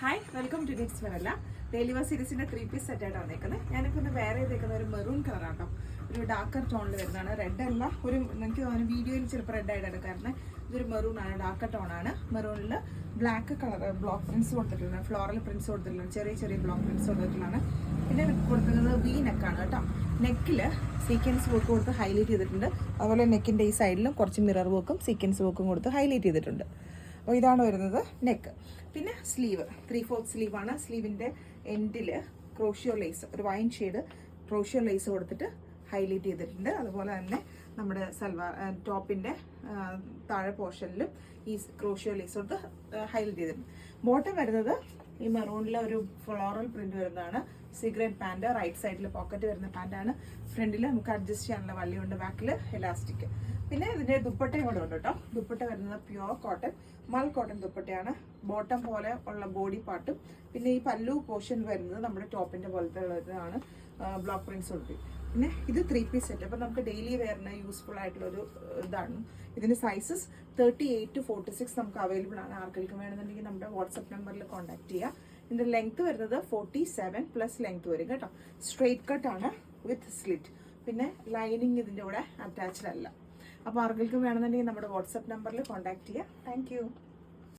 Hi, welcome to നിറ്റ്സ് വെറല്ല. Daily wear സീരീസിന്റെ 3 പീസ് സെറ്റായിട്ട് വന്നേക്കുന്നത്. ഞാനിപ്പോൾ ഒന്ന് വേറെ ചെയ്തേക്കുന്ന ഒരു മെറൂൺ കളറാട്ടോ. ഒരു ഡാർക്കർ ടോണിൽ വരുന്നതാണ്. റെഡ് അല്ല, ഒരു എനിക്ക് തോന്നുന്നു വീഡിയോയിൽ ചിലപ്പോൾ റെഡ് ആയിട്ട് എടുക്കാറുണ്ട്. ഇതൊരു മെറൂൺ ആണ്, ഡാർക്കർ ടോണാണ്. മെറൂണിൽ ബ്ലാക്ക് കളർ ബ്ലോക്ക് പ്രിന്റ്സ് കൊടുത്തിട്ടുണ്ട്, ഫ്ലോറൽ പ്രിന്റ്സ് കൊടുത്തിട്ടുണ്ട്, ചെറിയ ചെറിയ ബ്ലോക്ക് പ്രിന്റ്സ് കൊടുത്തിട്ടുള്ളതാണ്. പിന്നെ കൊടുക്കുന്നത് വി നെക്കാണ് കേട്ടോ. നെക്കിൽ സീക്വൻസ് വർക്ക് കൊടുത്ത് ഹൈലൈറ്റ് ചെയ്തിട്ടുണ്ട്. അതുപോലെ നെക്കിൻ്റെ ഈ സൈഡിലും കുറച്ച് മിറർ വർക്കും സീക്വൻസ് വർക്കും കൊടുത്ത് ഹൈലൈറ്റ് ചെയ്തിട്ടുണ്ട്. അപ്പോൾ ഇതാണ് വരുന്നത് നെക്ക്. പിന്നെ സ്ലീവ് 3/4 സ്ലീവാണ്. സ്ലീവിൻ്റെ എൻഡിൽ ക്രോഷ്യോ ലേസ്, ഒരു വൈൻ ഷെയ്ഡ് ക്രോഷ്യോ ലേസ് കൊടുത്തിട്ട് ഹൈലൈറ്റ് ചെയ്തിട്ടുണ്ട്. അതുപോലെ തന്നെ നമ്മുടെ സൽവാർ ടോപ്പിൻ്റെ താഴെ പോർഷനിലും ഈ ക്രോഷ്യോ ലേസ് കൊടുത്ത് ഹൈലൈറ്റ് ചെയ്തിട്ടുണ്ട്. ബോട്ടം വരുന്നത് ഈ മെറൂണിലെ ഒരു ഫ്ലോറൽ പ്രിന്റ് വരുന്നതാണ്. സിഗരറ്റ് പാൻറ്, റൈറ്റ് സൈഡിൽ പോക്കറ്റ് വരുന്ന പാൻറ്റാണ്. ഫ്രണ്ടിൽ നമുക്ക് അഡ്ജസ്റ്റ് ചെയ്യാനുള്ള വള്ളിയുണ്ട്, ബാക്കിൽ എലാസ്റ്റിക്. പിന്നെ ഇതിൻ്റെ ദുപ്പട്ടയും കൂടെ ഉണ്ട് കേട്ടോ. ദുപ്പട്ട വരുന്നത് പ്യുവർ കോട്ടൺ, മൽ കോട്ടൺ ദുപ്പട്ടയാണ്. ബോട്ടം പോലെ ഉള്ള ബോഡി പാർട്ടും പിന്നെ ഈ പല്ലു പോർഷൻ വരുന്നത് നമ്മുടെ ടോപ്പിന്റെ പോലത്തെ ഉള്ളതാണ്. ബ്ലോക്ക് പ്രിന്റ്സ് ഉണ്ട്. പിന്നെ ഇത് 3 പീസ് സെറ്റ്. അപ്പം നമുക്ക് ഡെയിലി വെയറിന് യൂസ്ഫുൾ ആയിട്ടുള്ള ഒരു ഇതാണ്. ഇതിന്റെ സൈസസ് 38 to 46 നമുക്ക് അവൈലബിൾ ആണ്. ആർക്കെങ്കിലും വേണമെന്നുണ്ടെങ്കിൽ നമ്മുടെ വാട്സപ്പ് നമ്പറിൽ കോൺടാക്ട് ചെയ്യുക. ഇതിന്റെ ലെങ്ത് വരുന്നത് 47 പ്ലസ് ലെങ്ത് വരും കേട്ടോ. സ്ട്രെയിറ്റ് കട്ട് ആണ് വിത്ത് സ്ലിറ്റ്. പിന്നെ ലൈനിങ് ഇതിന്റെ കൂടെ അറ്റാച്ച്ഡ് അല്ല. അപ്പോൾ ആർക്കെങ്കിലും വേണമെന്നുണ്ടെങ്കിൽ നമ്മുടെ വാട്സപ്പ് നമ്പറിൽ കോൺടാക്ട് ചെയ്യുക. താങ്ക്